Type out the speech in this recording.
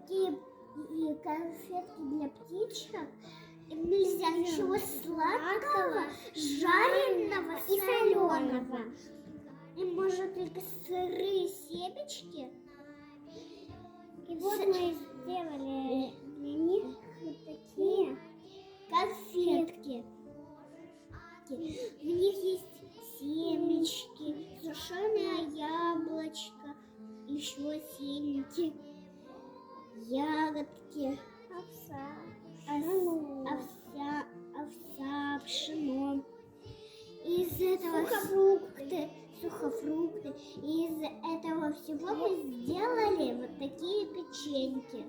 такие и конфетки для птичек. Им нельзя ничего сладкого, жареного и соленого. Им можно только сырые семечки. И вот мы сделали для них вот такие конфетки. В них есть семечки, сушеное яблочко, еще семечки, ягодки, овса, пшено. Из этого сухофрукты. И из этого всего мы сделали вот такие печеньки.